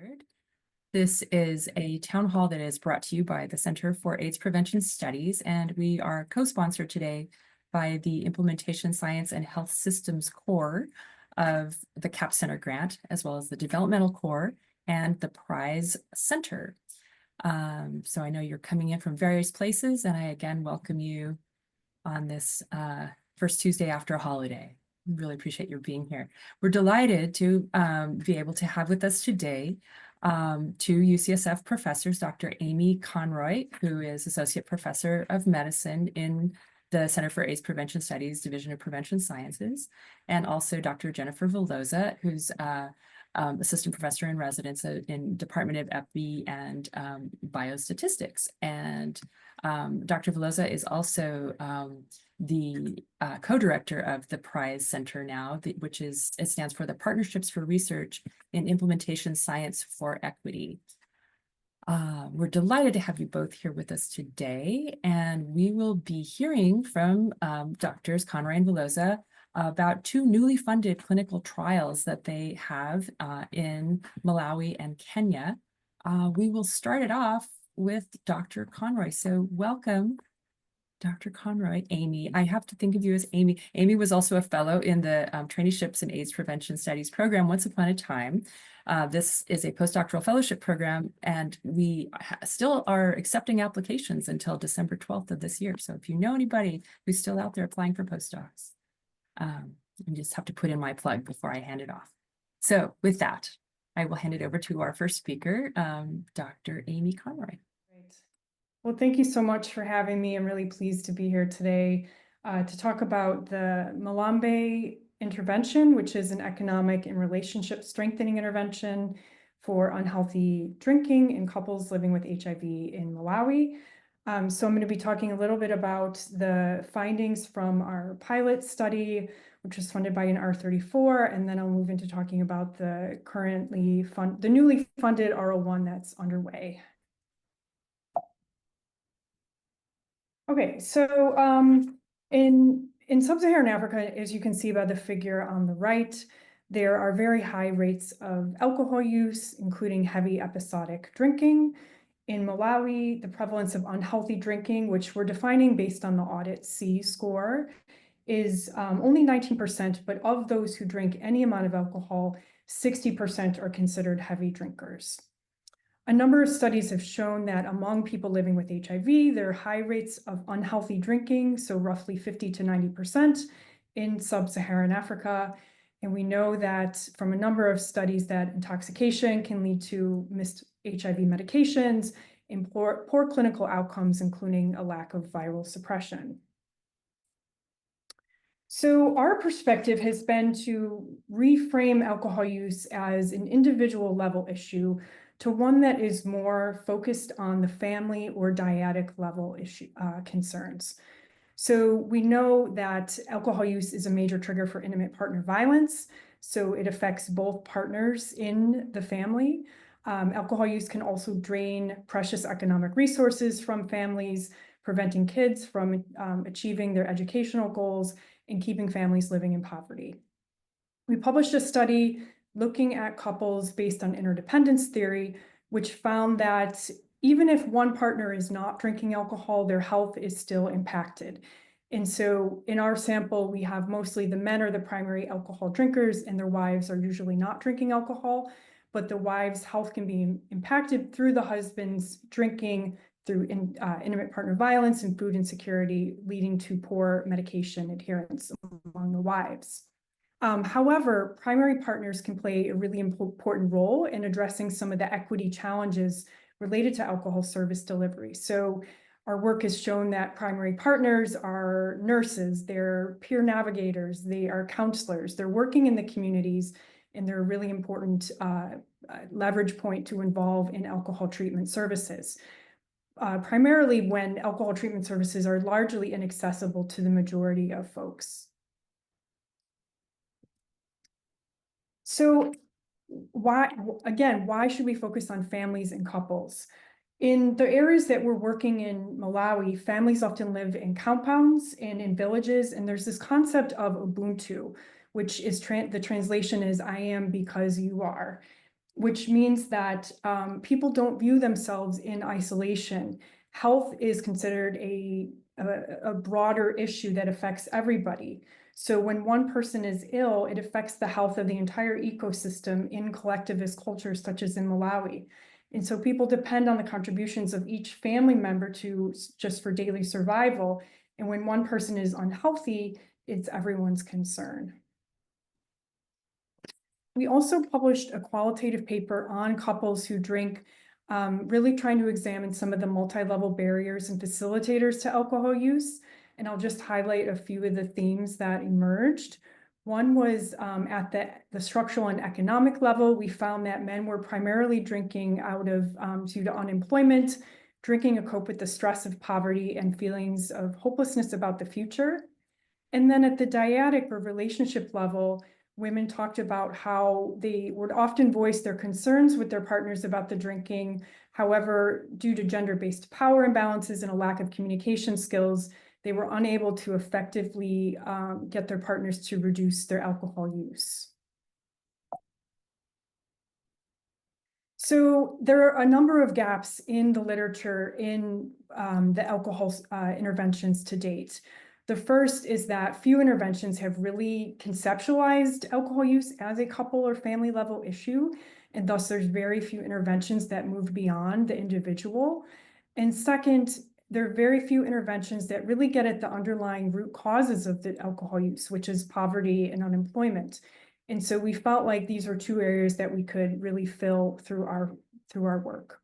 Board. This is a town hall that is brought to you by the Center for AIDS Prevention Studies, and we are co-sponsored today by the Implementation Science and Health Systems Core of the CAP Center grant, as well as the Developmental Core and the Prize Center. So I know you're coming in from various places, and I again welcome you on this first Tuesday after a holiday. Really appreciate your being here. We're delighted to be able to have with us today two UCSF professors, Dr. Amy Conroy, who is Associate Professor of Medicine in the Center for AIDS Prevention Studies, Division of Prevention Sciences, and also Dr. Jennifer Velloza, who's Assistant Professor in Residence in Department of Epi and Biostatistics. And Dr. Velloza is also the co-director of the Prize Center now, which it stands for the Partnerships for Research in Implementation Science for Equity. We're delighted to have you both here with us today, and we will be hearing from Drs. Conroy and Velloza about two newly funded clinical trials that they have in Malawi and Kenya. We will start it off with Dr. Conroy. So welcome, Dr. Conroy. Amy, I have to think of you as Amy. Amy was also a fellow in the Traineeships in AIDS Prevention Studies program once upon a time. This is a postdoctoral fellowship program, and we still are accepting applications until December 12th of this year. So if you know anybody who's still out there applying for postdocs, you just have to put in my plug before I hand it off. So with that, I will hand it over to our first speaker, Dr. Amy Conroy. Well, thank you so much for having me. I'm really pleased to be here today to talk about the Mlambe intervention, which is an economic and relationship strengthening intervention for unhealthy drinking in couples living with HIV in Malawi. So I'm going to be talking a little bit about the findings from our pilot study, which was funded by an R34, and then I'll move into talking about the newly funded R01 that's underway. Okay, so in Sub-Saharan Africa, as you can see by the figure on the right, there are very high rates of alcohol use, including heavy episodic drinking. In Malawi, the prevalence of unhealthy drinking, which we're defining based on the Audit C score, is only 19%, but of those who drink any amount of alcohol, 60% are considered heavy drinkers. A number of studies have shown that among people living with HIV, there are high rates of unhealthy drinking, so roughly 50 to 90% in Sub-Saharan Africa. And we know that from a number of studies that intoxication can lead to missed HIV medications and poor clinical outcomes, including a lack of viral suppression. So our perspective has been to reframe alcohol use as an individual level issue to one that is more focused on the family or dyadic level issue concerns. So we know that alcohol use is a major trigger for intimate partner violence. So it affects both partners in the family. Alcohol use can also drain precious economic resources from families, preventing kids from achieving their educational goals and keeping families living in poverty. We published a study looking at couples based on interdependence theory, which found that even if one partner is not drinking alcohol, their health is still impacted. And so in our sample, we have mostly the men are the primary alcohol drinkers and their wives are usually not drinking alcohol, but the wives' health can be impacted through the husband's drinking, through intimate partner violence and food insecurity, leading to poor medication adherence among the wives. However, primary partners can play a really important role in addressing some of the equity challenges related to alcohol service delivery. So our work has shown that primary partners are nurses, they're peer navigators, they are counselors, they're working in the communities, and they're a really important leverage point to involve in alcohol treatment services. Primarily when alcohol treatment services are largely inaccessible to the majority of folks. So why should we focus on families and couples? In the areas that we're working in Malawi, families often live in compounds and in villages, and there's this concept of Ubuntu, which is the translation is I am because you are. which means that people don't view themselves in isolation. Health is considered a broader issue that affects everybody. So when one person is ill, it affects the health of the entire ecosystem in collectivist cultures such as in Malawi. And so people depend on the contributions of each family member just for daily survival. And when one person is unhealthy, it's everyone's concern. We also published a qualitative paper on couples who drink, really trying to examine some of the multi-level barriers and facilitators to alcohol use. And I'll just highlight a few of the themes that emerged. One was at the structural and economic level, we found that men were primarily drinking out of due to unemployment, drinking to cope with the stress of poverty and feelings of hopelessness about the future. And then at the dyadic or relationship level, women talked about how they would often voice their concerns with their partners about the drinking. However, due to gender-based power imbalances and a lack of communication skills, they were unable to effectively get their partners to reduce their alcohol use. So there are a number of gaps in the literature in the alcohol interventions to date. The first is that few interventions have really conceptualized alcohol use as a couple or family level issue, and thus there's very few interventions that move beyond the individual. And second, there are very few interventions that really get at the underlying root causes of the alcohol use, which is poverty and unemployment. And so we felt like these were two areas that we could really fill through our work.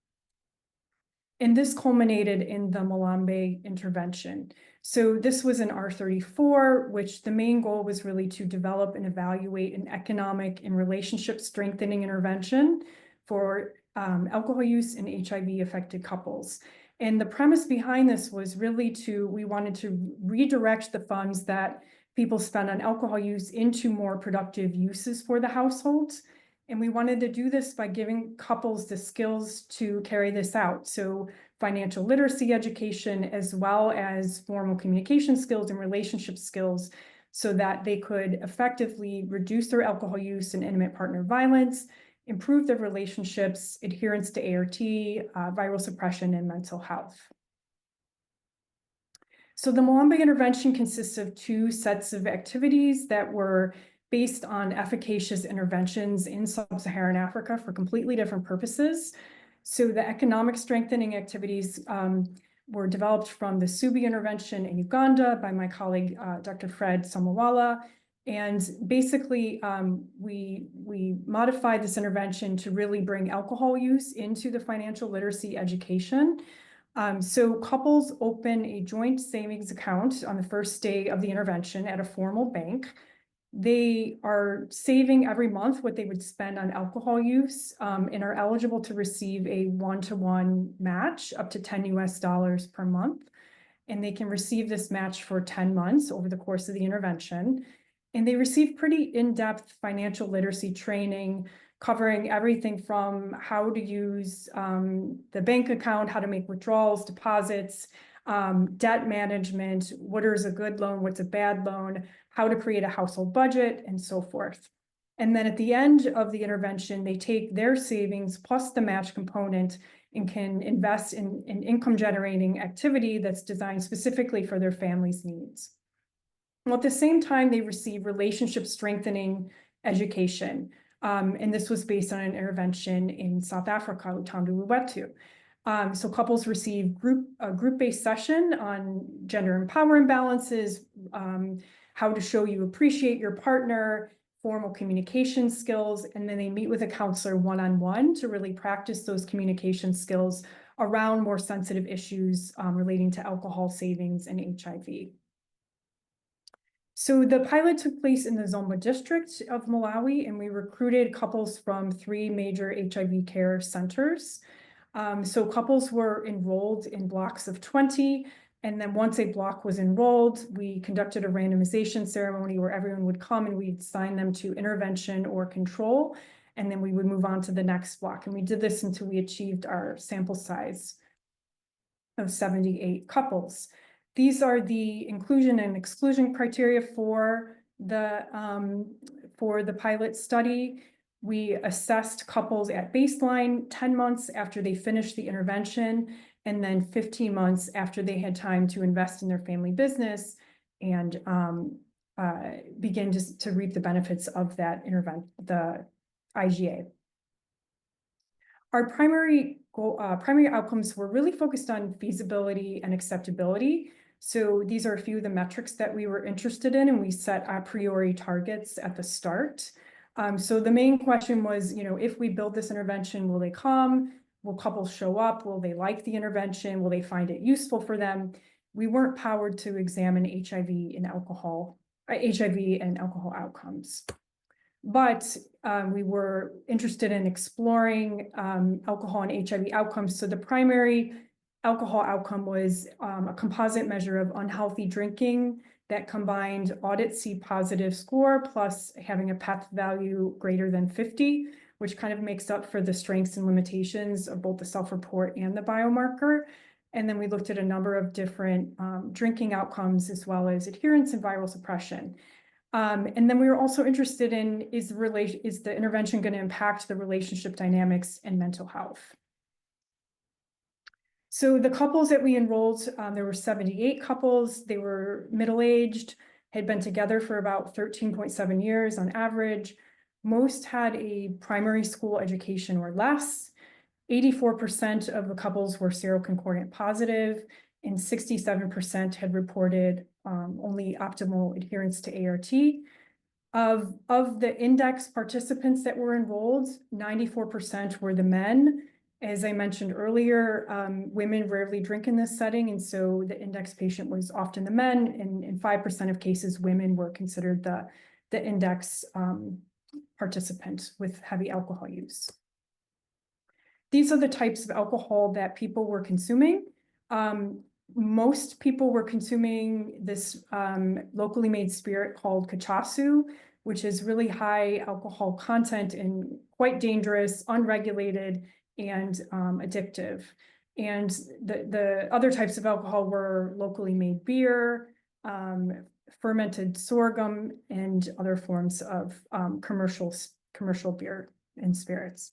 And this culminated in the Mlambe intervention. So this was an R34, which the main goal was really to develop and evaluate an economic and relationship strengthening intervention for alcohol use in HIV affected couples. And the premise behind this was really we wanted to redirect the funds that people spend on alcohol use into more productive uses for the households. And we wanted to do this by giving couples the skills to carry this out. So financial literacy education, as well as formal communication skills and relationship skills, so that they could effectively reduce their alcohol use and intimate partner violence, improve their relationships, adherence to ART, viral suppression, and mental health. So the Mlambe intervention consists of two sets of activities that were based on efficacious interventions in Sub-Saharan Africa for completely different purposes. So the economic strengthening activities were developed from the Subi intervention in Uganda by my colleague, Dr. Fred Samawala. And basically, we modified this intervention to really bring alcohol use into the financial literacy education. So couples open a joint savings account on the first day of the intervention at a formal bank. They are saving every month what they would spend on alcohol use and are eligible to receive a one-to-one match up to $10 per month. And they can receive this match for 10 months over the course of the intervention. And they receive pretty in-depth financial literacy training, covering everything from how to use the bank account, how to make withdrawals, deposits, debt management, what is a good loan, what's a bad loan, how to create a household budget, and so forth. And then at the end of the intervention, they take their savings plus the match component and can invest in an income generating activity that's designed specifically for their family's needs. Well, at the same time, they receive relationship strengthening education. And this was based on an intervention in South Africa, Utandu Luwetu. So couples receive a group-based session on gender and power imbalances, how to show you appreciate your partner, formal communication skills, and then they meet with a counselor one-on-one to really practice those communication skills around more sensitive issues relating to alcohol savings and HIV. So the pilot took place in the Zomba district of Malawi, and we recruited couples from 3 major HIV care centers. So couples were enrolled in blocks of 20, and then once a block was enrolled, we conducted a randomization ceremony where everyone would come and we'd assign them to intervention or control, and then we would move on to the next block. And we did this until we achieved our sample size of 78 couples. These are the inclusion and exclusion criteria for the pilot study. We assessed couples at baseline 10 months after they finished the intervention, and then 15 months after they had time to invest in their family business and begin to reap the benefits of that the IGA. Our primary outcomes were really focused on feasibility and acceptability. So these are a few of the metrics that we were interested in, and we set a priori targets at the start. So the main question was, if we build this intervention, will they come? Will couples show up? Will they like the intervention? Will they find it useful for them? We weren't powered to examine HIV and alcohol outcomes. But we were interested in exploring alcohol and HIV outcomes. So the primary alcohol outcome was a composite measure of unhealthy drinking that combined audit C positive score plus having a PEP value greater than 50, which kind of makes up for the strengths and limitations of both the self-report and the biomarker. And then we looked at a number of different drinking outcomes as well as adherence and viral suppression. And then we were also interested in, is the intervention going to impact the relationship dynamics and mental health? So the couples that we enrolled, there were 78 couples. They were middle-aged, had been together for about 13.7 years on average. Most had a primary school education or less. 84% of the couples were seroconcordant positive, and 67% had reported only optimal adherence to ART. Of the index participants that were enrolled, 94% were the men. As I mentioned earlier, women rarely drink in this setting, and so the index patient was often the men, and in 5% of cases, women were considered the index participant with heavy alcohol use. These are the types of alcohol that people were consuming. Most people were consuming this locally made spirit called cachasu, which is really high alcohol content and quite dangerous, unregulated, and addictive. And the other types of alcohol were locally made beer, fermented sorghum, and other forms of commercial beer and spirits.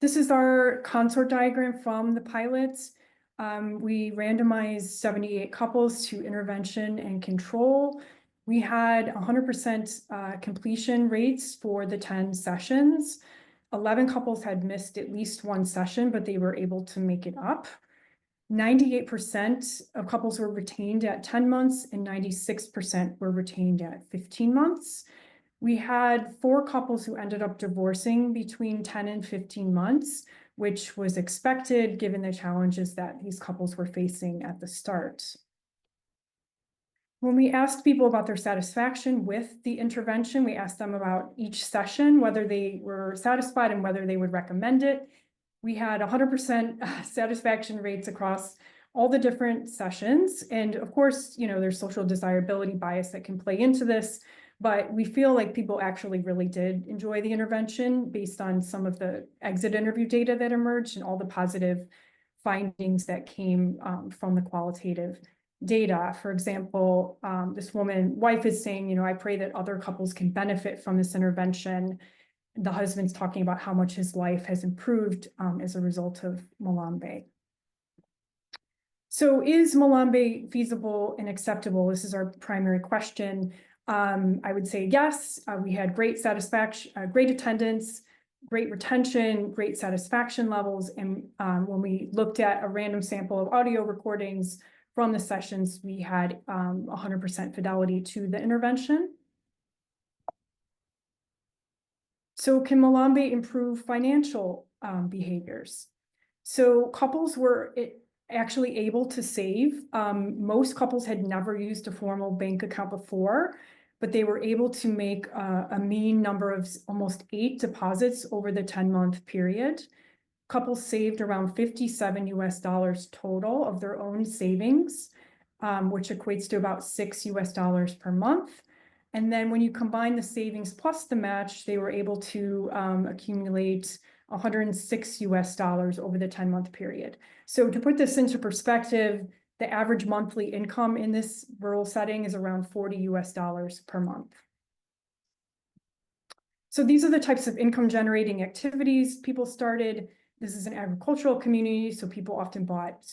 This is our consort diagram from the pilots. We randomized 78 couples to intervention and control. We had 100% completion rates for the 10 sessions. 11 couples had missed at least one session, but they were able to make it up. 98% of couples were retained at 10 months and 96% were retained at 15 months. We had 4 couples who ended up divorcing between 10 and 15 months, which was expected given the challenges that these couples were facing at the start. When we asked people about their satisfaction with the intervention, we asked them about each session, whether they were satisfied and whether they would recommend it. We had 100% satisfaction rates across all the different sessions. And of course, there's social desirability bias that can play into this, but we feel like people actually really did enjoy the intervention based on some of the exit interview data that emerged and all the positive findings that came from the qualitative data. For example, this wife is saying, I pray that other couples can benefit from this intervention. The husband's talking about how much his life has improved as a result of Mlambe. So is Mlambe feasible and acceptable? This is our primary question. I would say yes. We had great satisfaction, great attendance, great retention, great satisfaction levels. And when we looked at a random sample of audio recordings from the sessions, we had 100% fidelity to the intervention. So can Mlambe improve financial behaviors? So couples were actually able to save. Most couples had never used a formal bank account before, but they were able to make a mean number of almost 8 deposits over the 10-month period. Couples saved around $57 total of their own savings, which equates to about $6 per month. And then when you combine the savings plus the match, they were able to accumulate $106 over the 10-month period. So to put this into perspective, the average monthly income in this rural setting is around $40 per month. So these are the types of income generating activities people started. This is an agricultural community, so people often bought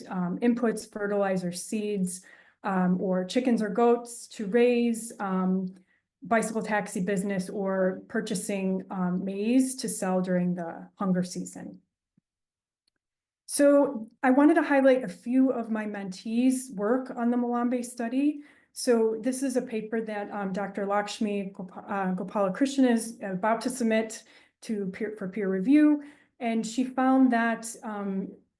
inputs, fertilizer, seeds, or chickens or goats to raise, bicycle taxi business, or purchasing maize to sell during the hunger season. So I wanted to highlight a few of my mentees' work on the Mlambe study. So this is a paper that Dr. Lakshmi Gopalakrishnan is about to submit for peer review. And she found that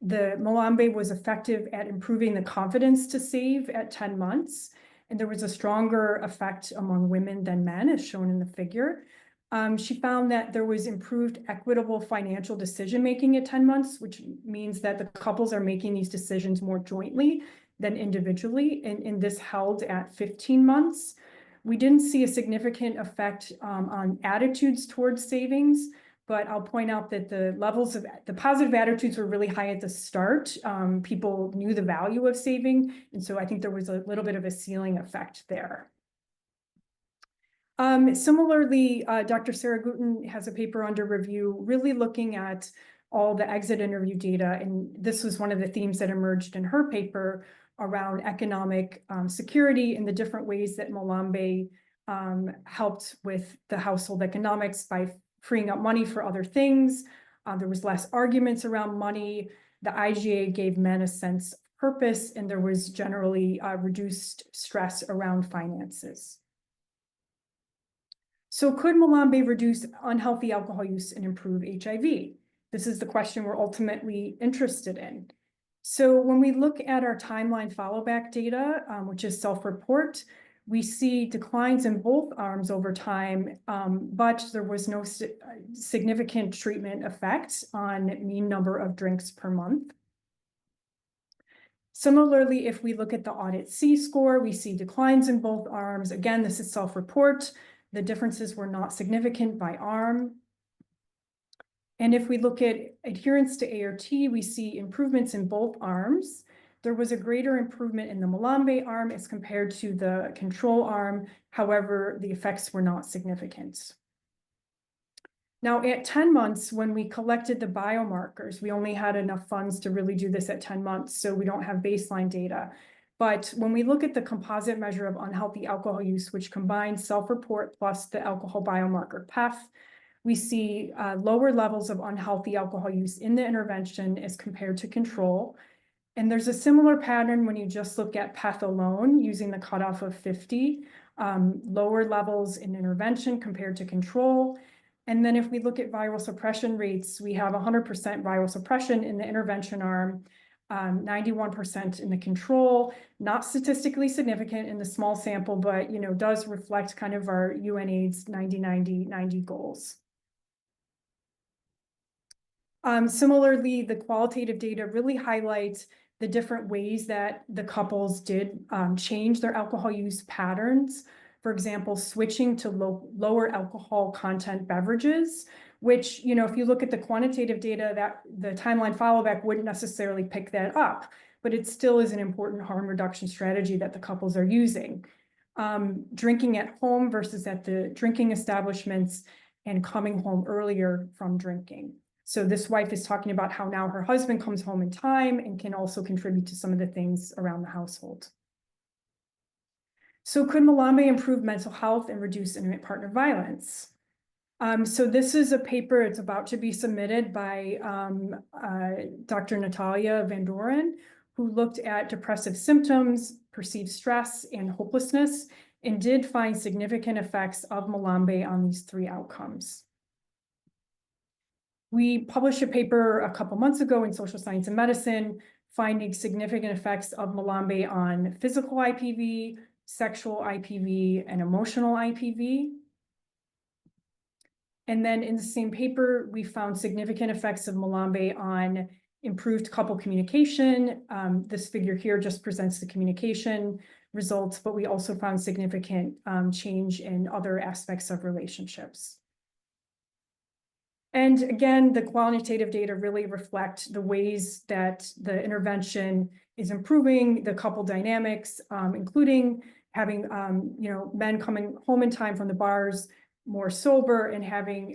the Mlambe was effective at improving the confidence to save at 10 months. And there was a stronger effect among women than men, as shown in the figure. She found that there was improved equitable financial decision-making at 10 months, which means that the couples are making these decisions more jointly than individually, and this held at 15 months. We didn't see a significant effect on attitudes towards savings, but I'll point out that the levels of the positive attitudes were really high at the start. People knew the value of saving, and so I think there was a little bit of a ceiling effect there. Similarly, Dr. Sarah Gutten has a paper under review, really looking at all the exit interview data. And this was one of the themes that emerged in her paper around economic security and the different ways that Mlambe helped with the household economics by freeing up money for other things. There was less arguments around money. The IGA gave men a sense of purpose, and there was generally reduced stress around finances. So could Mlambe reduce unhealthy alcohol use and improve HIV? This is the question we're ultimately interested in. So when we look at our timeline follow-back data, which is self-report, we see declines in both arms over time, but there was no significant treatment effect on mean number of drinks per month. Similarly, if we look at the audit C score, we see declines in both arms. Again, this is self-report. The differences were not significant by arm. And if we look at adherence to ART, we see improvements in both arms. There was a greater improvement in the Mlambe arm as compared to the control arm. However, the effects were not significant. Now, at 10 months, when we collected the biomarkers, we only had enough funds to really do this at 10 months, so we don't have baseline data. But when we look at the composite measure of unhealthy alcohol use, which combines self-report plus the alcohol biomarker PEF, we see lower levels of unhealthy alcohol use in the intervention as compared to control. And there's a similar pattern when you just look at PEF alone using the cutoff of 50, lower levels in intervention compared to control. And then if we look at viral suppression rates, we have 100% viral suppression in the intervention arm, 91% in the control, not statistically significant in the small sample, but does reflect kind of our UNAIDS 90-90-90 goals. Similarly, the qualitative data really highlights the different ways that the couples did change their alcohol use patterns. For example, switching to lower alcohol content beverages, which, if you look at the quantitative data, that the timeline follow-back wouldn't necessarily pick that up, but it still is an important harm reduction strategy that the couples are using. Drinking at home versus at the drinking establishments, and coming home earlier from drinking. So this wife is talking about how now her husband comes home in time and can also contribute to some of the things around the household. So could Mlambe improve mental health and reduce intimate partner violence? So this is a paper, it's about to be submitted by Dr. Natalia Van Doren, who looked at depressive symptoms, perceived stress, and hopelessness, and did find significant effects of Mlambe on these three outcomes. We published a paper a couple months ago in Social Science and Medicine, finding significant effects of Mlambe on physical IPV, sexual IPV, and emotional IPV. And then in the same paper, we found significant effects of Mlambe on improved couple communication. This figure here just presents the communication results, but we also found significant change in other aspects of relationships. And again, the qualitative data really reflect the ways that the intervention is improving the couple dynamics, including having men coming home in time from the bars, more sober and having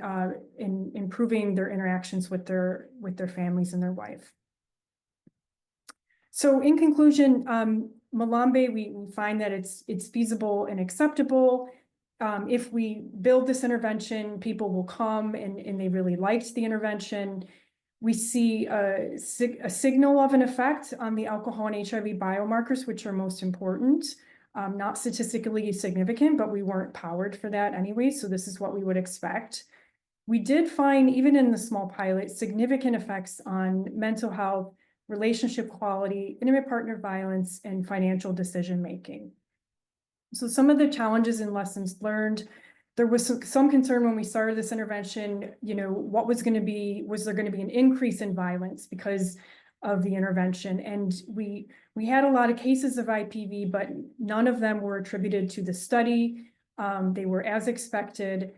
improving their interactions with their families and their wife. So in conclusion, Mlambe, we find that it's feasible and acceptable. If we build this intervention, people will come and they really liked the intervention. We see a signal of an effect on the alcohol and HIV biomarkers, which are most important. Not statistically significant, but we weren't powered for that anyway, so this is what we would expect. We did find, even in the small pilot, significant effects on mental health, relationship quality, intimate partner violence, and financial decision-making. So some of the challenges and lessons learned, there was some concern when we started this intervention, what was there going to be an increase in violence because of the intervention? And we had a lot of cases of IPV, but none of them were attributed to the study. They were as expected.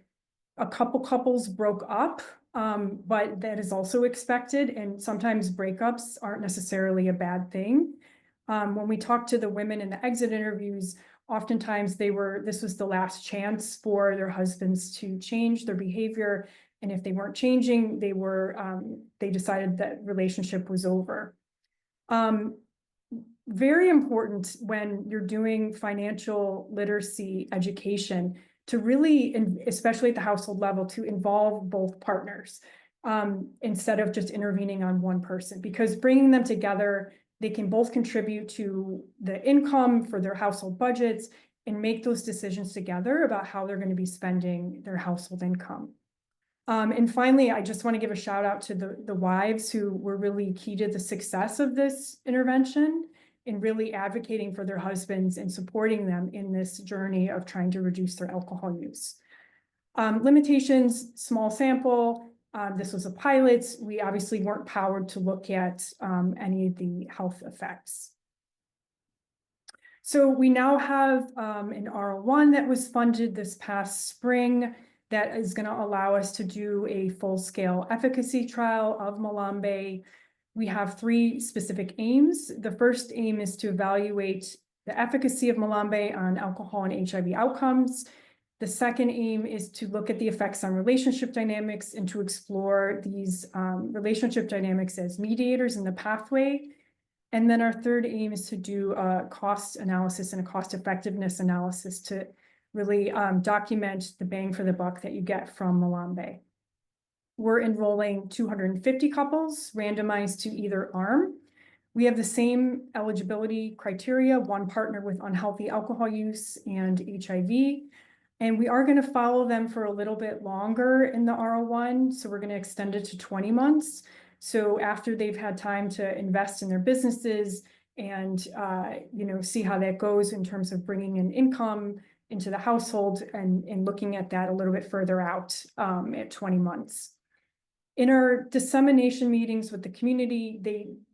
A couple couples broke up, but that is also expected. And sometimes breakups aren't necessarily a bad thing. When we talked to the women in the exit interviews, oftentimes this was the last chance for their husbands to change their behavior. And if they weren't changing, they decided that relationship was over. Very important when you're doing financial literacy education to really, especially at the household level, to involve both partners instead of just intervening on one person, because bringing them together, they can both contribute to the income for their household budgets and make those decisions together about how they're going to be spending their household income. And finally, I just want to give a shout out to the wives who were really key to the success of this intervention in really advocating for their husbands and supporting them in this journey of trying to reduce their alcohol use. Limitations, small sample. This was a pilot. We obviously weren't powered to look at any of the health effects. So we now have an R01 that was funded this past spring that is going to allow us to do a full-scale efficacy trial of Mlambe. We have 3 specific aims. The first aim is to evaluate the efficacy of Mlambe on alcohol and HIV outcomes. The second aim is to look at the effects on relationship dynamics and to explore these relationship dynamics as mediators in the pathway. And then our third aim is to do a cost analysis and a cost effectiveness analysis to really document the bang for the buck that you get from Mlambe. We're enrolling 250 couples randomized to either arm. We have the same eligibility criteria, one partner with unhealthy alcohol use and HIV. And we are going to follow them for a little bit longer in the R01. So we're going to extend it to 20 months. So after they've had time to invest in their businesses and see how that goes in terms of bringing in income into the household and looking at that a little bit further out at 20 months. In our dissemination meetings with the community,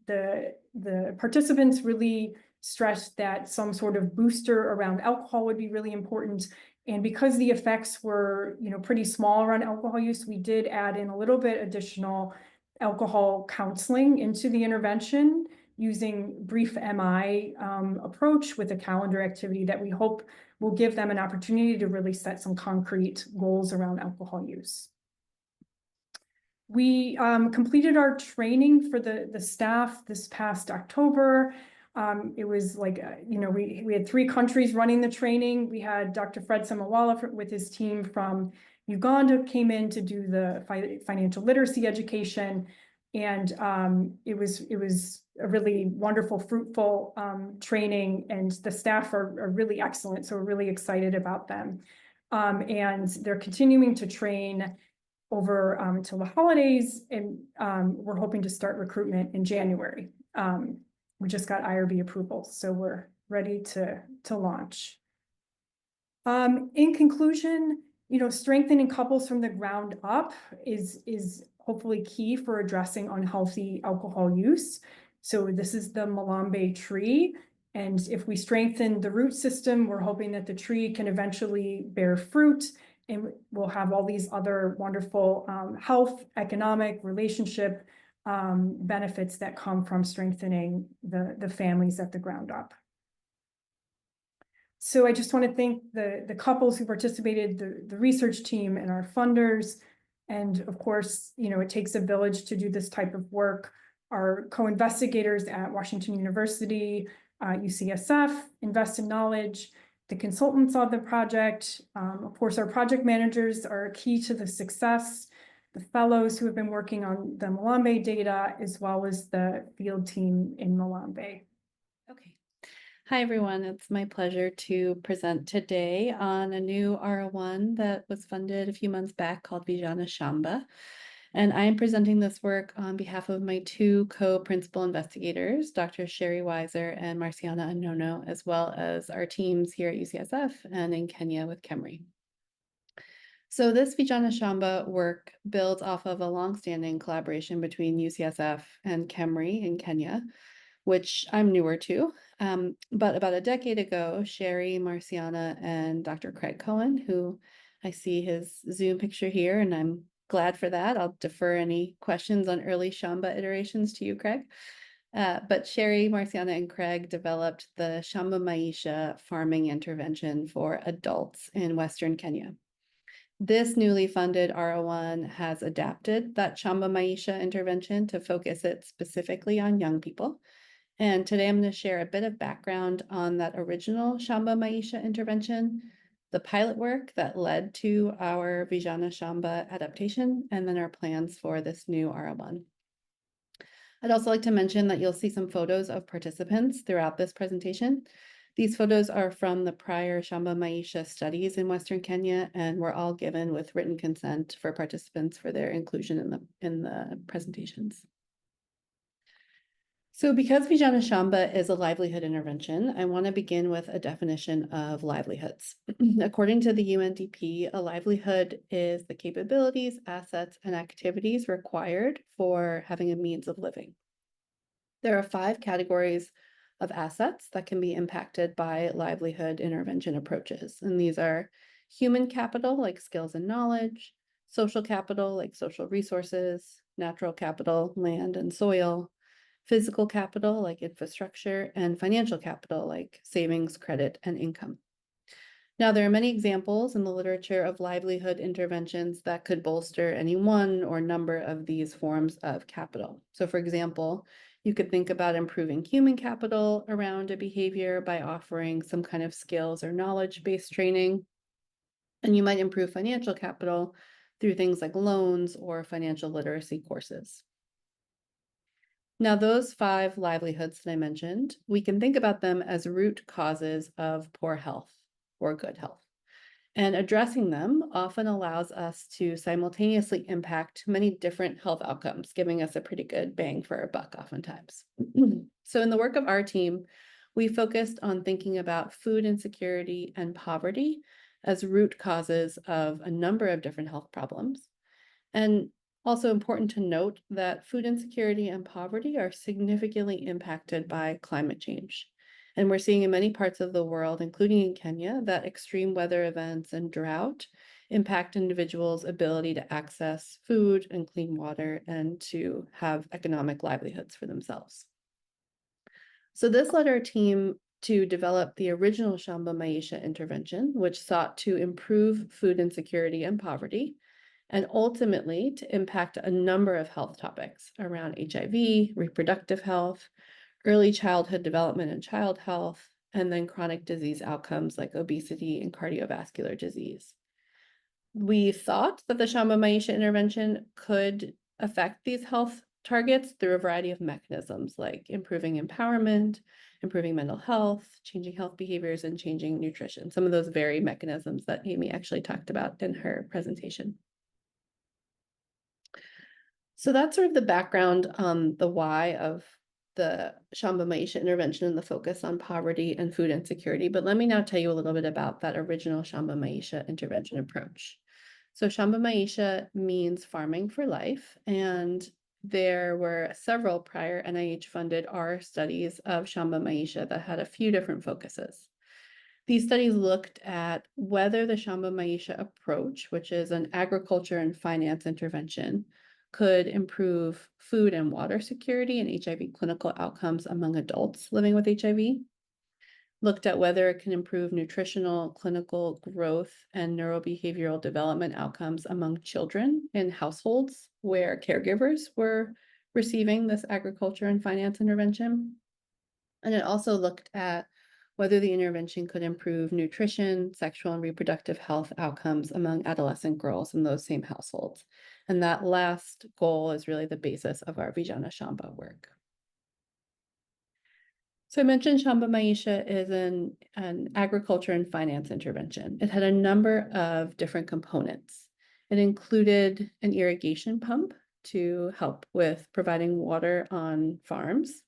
the participants really stressed that some sort of booster around alcohol would be really important. And because the effects were, pretty small around alcohol use, we did add in a little bit additional alcohol counseling into the intervention using brief MI approach with a calendar activity that we hope will give them an opportunity to really set some concrete goals around alcohol use. We completed our training for the staff this past October. It was like, we had 3 countries running the training. We had Dr. Fred Samawala with his team from Uganda came in to do the financial literacy education. And it was a really wonderful, fruitful training, and the staff are really excellent. So we're really excited about them. And they're continuing to train over until the holidays, and we're hoping to start recruitment in January. We just got IRB approval, so we're ready to launch. In conclusion, strengthening couples from the ground up is hopefully key for addressing unhealthy alcohol use. So this is the Mlambe tree. And if we strengthen the root system, we're hoping that the tree can eventually bear fruit, and we'll have all these other wonderful health, economic, relationship benefits that come from strengthening the families at the ground up. So I just want to thank the couples who participated, the research team and our funders. And of course, it takes a village to do this type of work. Our co-investigators at Washington University, UCSF, Invest in Knowledge, the consultants on the project. Of course, our project managers are key to the success, the fellows who have been working on the Mlambe data, as well as the field team in Mlambe. Okay. Hi, everyone. It's my pleasure to present today on a new R01 that was funded a few months back called Vijana Shamba. And I am presenting this work on behalf of my two co-principal investigators, Dr. Sherry Weiser and Marciana Anono, as well as our teams here at UCSF and in Kenya with KEMRI. So this Vijana Shamba work builds off of a longstanding collaboration between UCSF and KEMRI in Kenya, which I'm newer to. But about a decade ago, Sherry, Marciana, and Dr. Craig Cohen, who I see his Zoom picture here, and I'm glad for that. I'll defer any questions on early Shamba iterations to you, Craig. But Sherry, Marciana, and Craig developed the Shamba Maisha farming intervention for adults in Western Kenya. This newly funded R01 has adapted that Shamba Maisha intervention to focus it specifically on young people. And today I'm going to share a bit of background on that original Shamba Maisha intervention, the pilot work that led to our Vijana Shamba adaptation, and then our plans for this new R01. I'd also like to mention that you'll see some photos of participants throughout this presentation. These photos are from the prior Shamba Maisha studies in Western Kenya, and were all given with written consent for participants for their inclusion in the presentations. So because Vijana Shamba is a livelihood intervention, I want to begin with a definition of livelihoods. According to the UNDP, a livelihood is the capabilities, assets, and activities required for having a means of living. There are 5 categories of assets that can be impacted by livelihood intervention approaches. And these are human capital, like skills and knowledge, social capital, like social resources, natural capital, land and soil, physical capital, like infrastructure, and financial capital, like savings, credit, and income. Now, there are many examples in the literature of livelihood interventions that could bolster any one or number of these forms of capital. So, for example, you could think about improving human capital around a behavior by offering some kind of skills or knowledge-based training. And you might improve financial capital through things like loans or financial literacy courses. Now, those 5 livelihoods that I mentioned, we can think about them as root causes of poor health or good health. And addressing them often allows us to simultaneously impact many different health outcomes, giving us a pretty good bang for our buck oftentimes. So in the work of our team, we focused on thinking about food insecurity and poverty as root causes of a number of different health problems. And also important to note that food insecurity and poverty are significantly impacted by climate change. And we're seeing in many parts of the world, including in Kenya, that extreme weather events and drought impact individuals' ability to access food and clean water and to have economic livelihoods for themselves. So this led our team to develop the original Shamba Maisha intervention, which sought to improve food insecurity and poverty, and ultimately to impact a number of health topics around HIV, reproductive health, early childhood development and child health, and then chronic disease outcomes like obesity and cardiovascular disease. We thought that the Shamba Maisha intervention could affect these health targets through a variety of mechanisms like improving empowerment, improving mental health, changing health behaviors, and changing nutrition. Some of those very mechanisms that Amy actually talked about in her presentation. So that's sort of the background on the why of the Shamba Maisha intervention and the focus on poverty and food insecurity. But let me now tell you a little bit about that original Shamba Maisha intervention approach. So Shamba Maisha means farming for life, and there were several prior NIH-funded R studies of Shamba Maisha that had a few different focuses. These studies looked at whether the Shamba Maisha approach, which is an agriculture and finance intervention, could improve food and water security and HIV clinical outcomes among adults living with HIV. looked at whether it can improve nutritional, clinical growth, and neurobehavioral development outcomes among children in households where caregivers were receiving this agriculture and finance intervention. And it also looked at whether the intervention could improve nutrition, sexual and reproductive health outcomes among adolescent girls in those same households. And that last goal is really the basis of our Vijana Shamba work. So I mentioned Shamba Maisha is an agriculture and finance intervention. It had a number of different components. It included an irrigation pump to help with providing water on farms,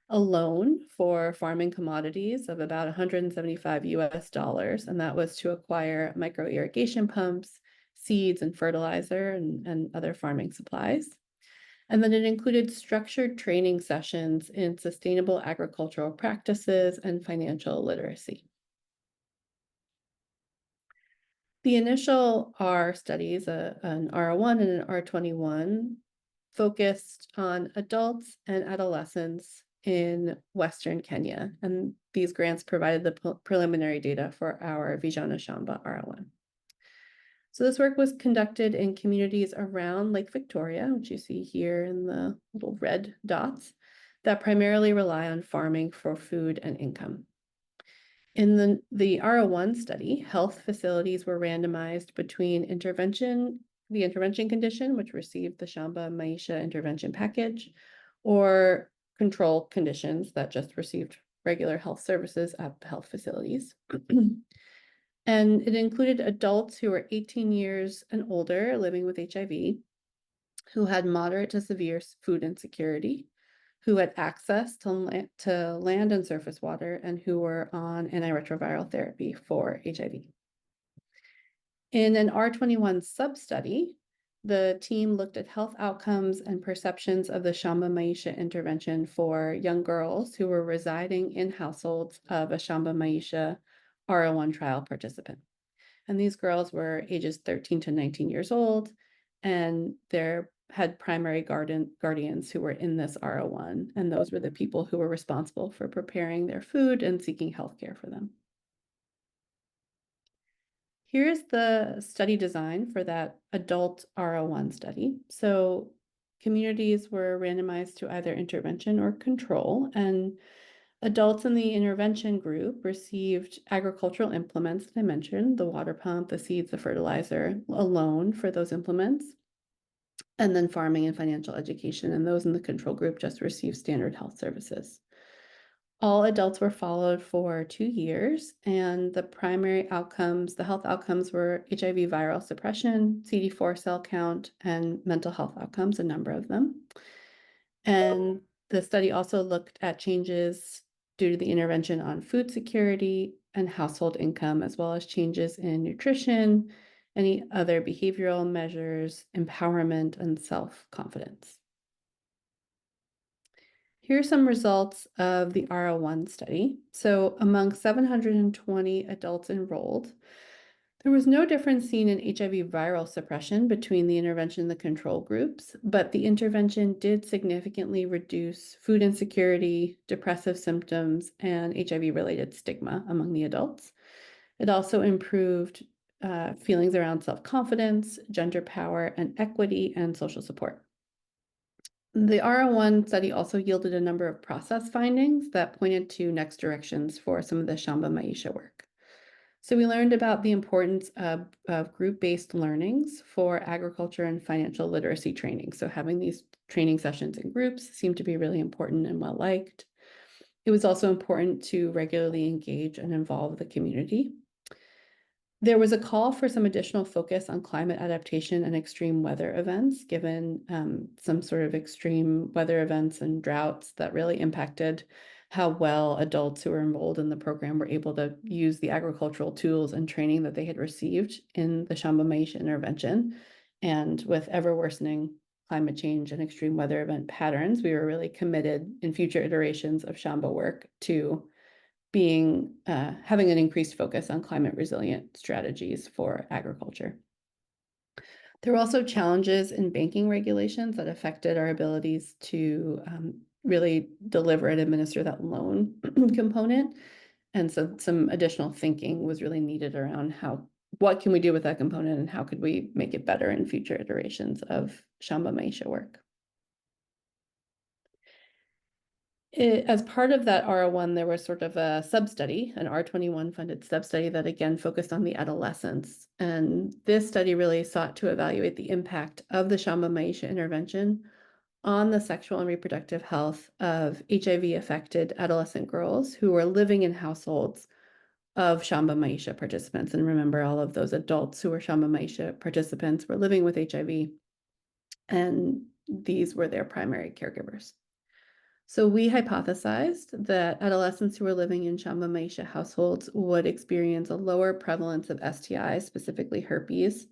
a loan for farming commodities of about $175, and that was to acquire micro irrigation pumps, seeds and fertilizer and other farming supplies. And then it included structured training sessions in sustainable agricultural practices and financial literacy. The initial R studies, an R01 and an R21, focused on adults and adolescents in Western Kenya. And these grants provided the preliminary data for our Vijana Shamba R01. So this work was conducted in communities around Lake Victoria, which you see here in the little red dots, that primarily rely on farming for food and income. In the R01 study, health facilities were randomized between the intervention condition, which received the Shamba Maisha intervention package, or control conditions that just received regular health services at the health facilities. And it included adults who were 18 years and older living with HIV, who had moderate to severe food insecurity, who had access to land and surface water, and who were on antiretroviral therapy for HIV. In an R21 sub-study, the team looked at health outcomes and perceptions of the Shamba Maisha intervention for young girls who were residing in households of a Shamba Maisha R01 trial participant. And these girls were ages 13 to 19 years old, and they had primary guardians who were in this R01, and those were the people who were responsible for preparing their food and seeking healthcare for them. Here's the study design for that adult R01 study. So communities were randomized to either intervention or control, and adults in the intervention group received agricultural implements that I mentioned, the water pump, the seeds, the fertilizer, a loan for those implements, and then farming and financial education. And those in the control group just received standard health services. All adults were followed for 2 years, and the primary outcomes, the health outcomes were HIV viral suppression, CD4 cell count, and mental health outcomes, a number of them. And the study also looked at changes due to the intervention on food security and household income, as well as changes in nutrition, any other behavioral measures, empowerment, and self-confidence. Here are some results of the R01 study. So among 720 adults enrolled, there was no difference seen in HIV viral suppression between the intervention and the control groups, but the intervention did significantly reduce food insecurity, depressive symptoms, and HIV-related stigma among the adults. It also improved feelings around self-confidence, gender power, and equity, and social support. The R01 study also yielded a number of process findings that pointed to next directions for some of the Shamba Maisha work. So we learned about the importance of group-based learnings for agriculture and financial literacy training. So having these training sessions in groups seemed to be really important and well-liked. It was also important to regularly engage and involve the community. There was a call for some additional focus on climate adaptation and extreme weather events, given some sort of extreme weather events and droughts that really impacted how well adults who were enrolled in the program were able to use the agricultural tools and training that they had received in the Shamba Maisha intervention. And with ever worsening climate change and extreme weather event patterns, we were really committed in future iterations of Shamba work to having an increased focus on climate resilient strategies for agriculture. There were also challenges in banking regulations that affected our abilities to really deliver and administer that loan component. And so some additional thinking was really needed around what can we do with that component and how could we make it better in future iterations of Shamba Maisha work. As part of that R01, there was sort of a sub-study, an R21 funded sub-study that again focused on the adolescents. And this study really sought to evaluate the impact of the Shamba Maisha intervention on the sexual and reproductive health of HIV-affected adolescent girls who were living in households of Shamba Maisha participants. And remember, all of those adults who were Shamba Maisha participants were living with HIV, and these were their primary caregivers. So we hypothesized that adolescents who were living in Shamba Maisha households would experience a lower prevalence of STIs, specifically herpes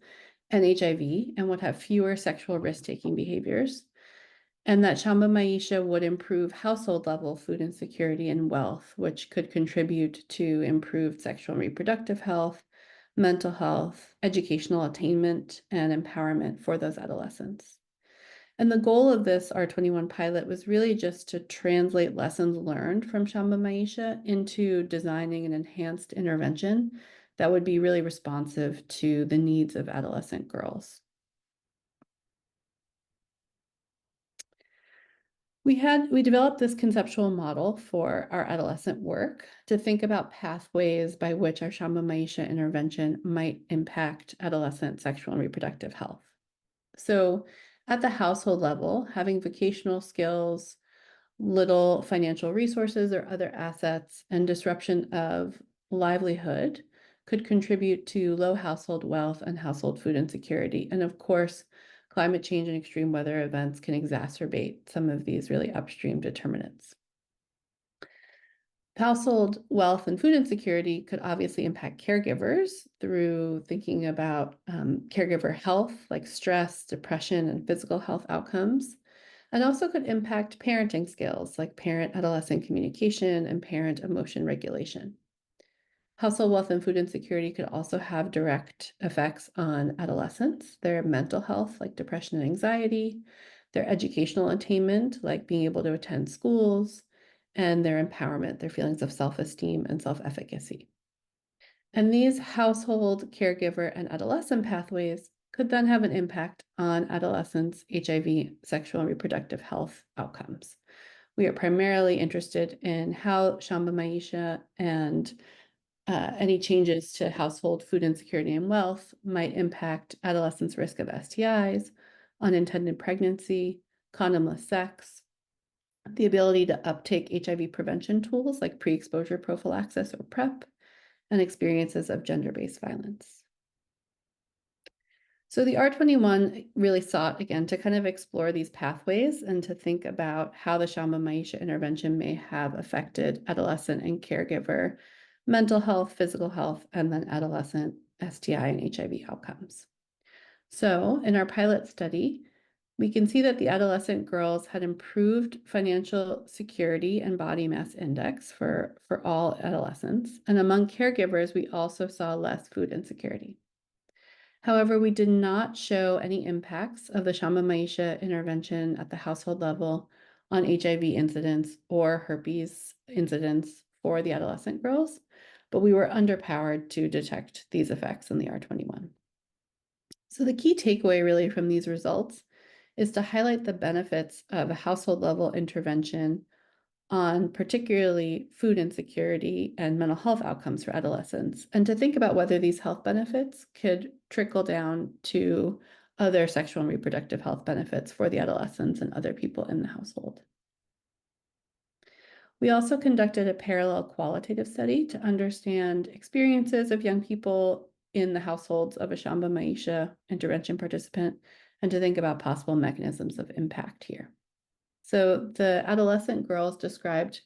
and HIV, and would have fewer sexual risk-taking behaviors, and that Shamba Maisha would improve household level food insecurity and wealth, which could contribute to improved sexual and reproductive health, mental health, educational attainment, and empowerment for those adolescents. And the goal of this R21 pilot was really just to translate lessons learned from Shamba Maisha into designing an enhanced intervention that would be really responsive to the needs of adolescent girls. We developed this conceptual model for our adolescent work to think about pathways by which our Shamba Maisha intervention might impact adolescent sexual and reproductive health. So at the household level, having vocational skills, little financial resources or other assets, and disruption of livelihood could contribute to low household wealth and household food insecurity. And of course, climate change and extreme weather events can exacerbate some of these really upstream determinants. Household wealth and food insecurity could obviously impact caregivers through thinking about caregiver health, like stress, depression, and physical health outcomes, and also could impact parenting skills like parent-adolescent communication and parent emotion regulation. Household wealth and food insecurity could also have direct effects on adolescents, their mental health, like depression and anxiety, their educational attainment, like being able to attend schools, and their empowerment, their feelings of self-esteem and self-efficacy. And these household, caregiver, and adolescent pathways could then have an impact on adolescents' HIV, sexual and reproductive health outcomes. We are primarily interested in how Shamba Maisha and any changes to household food insecurity and wealth might impact adolescents' risk of STIs, unintended pregnancy, condomless sex, the ability to uptake HIV prevention tools like pre-exposure prophylaxis or PrEP, and experiences of gender-based violence. So the R21 really sought, again, to kind of explore these pathways and to think about how the Shamba Maisha intervention may have affected adolescent and caregiver mental health, physical health, and then adolescent STI and HIV outcomes. So in our pilot study, we can see that the adolescent girls had improved financial security and body mass index for all adolescents. And among caregivers, we also saw less food insecurity. However, we did not show any impacts of the Shamba Maisha intervention at the household level on HIV incidence or herpes incidence for the adolescent girls, but we were underpowered to detect these effects in the R21. So the key takeaway really from these results is to highlight the benefits of a household level intervention on particularly food insecurity and mental health outcomes for adolescents, and to think about whether these health benefits could trickle down to other sexual and reproductive health benefits for the adolescents and other people in the household. We also conducted a parallel qualitative study to understand experiences of young people in the households of a Shamba Maisha intervention participant, and to think about possible mechanisms of impact here. So the adolescent girls described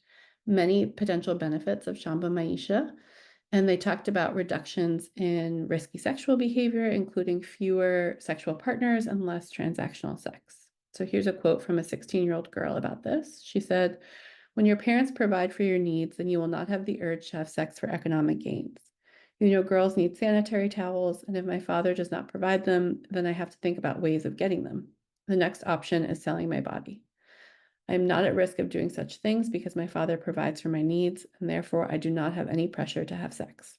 many potential benefits of Shamba Maisha, and they talked about reductions in risky sexual behavior, including fewer sexual partners and less transactional sex. So here's a quote from a 16-year-old girl about this. She said, "When your parents provide for your needs, then you will not have the urge to have sex for economic gains. You know, girls need sanitary towels, and if my father does not provide them, then I have to think about ways of getting them. The next option is selling my body. I am not at risk of doing such things because my father provides for my needs, and therefore I do not have any pressure to have sex.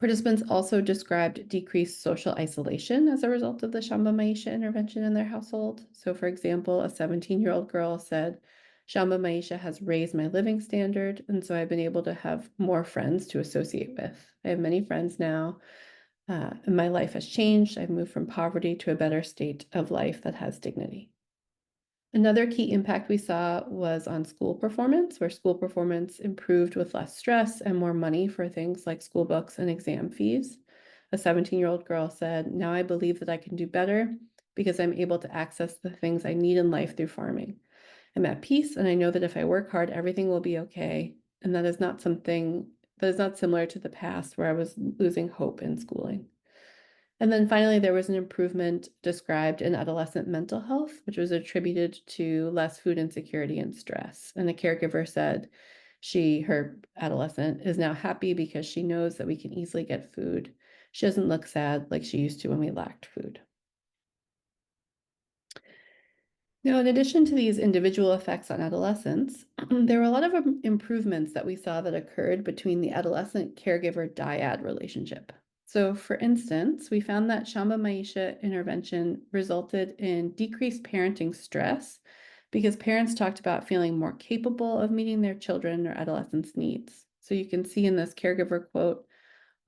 Participants also described decreased social isolation as a result of the Shamba Maisha intervention in their household. So, for example, a 17-year-old girl said, Shamba Maisha has raised my living standard, and so I've been able to have more friends to associate with. I have many friends now, and my life has changed. I've moved from poverty to a better state of life that has dignity. Another key impact we saw was on school performance, where school performance improved with less stress and more money for things like school books and exam fees. A 17-year-old girl said, now I believe that I can do better because I'm able to access the things I need in life through farming. I'm at peace, and I know that if I work hard, everything will be okay. And that is not similar to the past where I was losing hope in schooling. And then finally, there was an improvement described in adolescent mental health, which was attributed to less food insecurity and stress. And a caregiver said her adolescent is now happy because she knows that we can easily get food. She doesn't look sad like she used to when we lacked food. Now, in addition to these individual effects on adolescents, there were a lot of improvements that we saw that occurred between the adolescent caregiver dyad relationship. So, for instance, we found that Shamba Maisha intervention resulted in decreased parenting stress because parents talked about feeling more capable of meeting their children or adolescents' needs. So you can see in this caregiver quote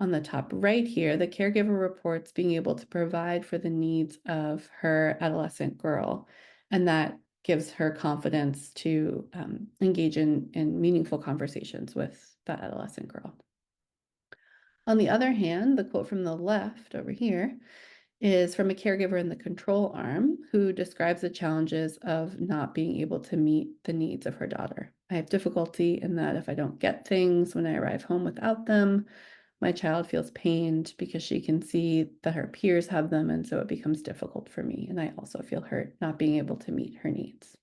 on the top right here, the caregiver reports being able to provide for the needs of her adolescent girl, and that gives her confidence to engage in meaningful conversations with that adolescent girl. On the other hand, the quote from the left over here is from a caregiver in the control arm who describes the challenges of not being able to meet the needs of her daughter. I have difficulty in that if I don't get things when I arrive home without them, my child feels pained because she can see that her peers have them, and so it becomes difficult for me. And I also feel hurt not being able to meet her needs.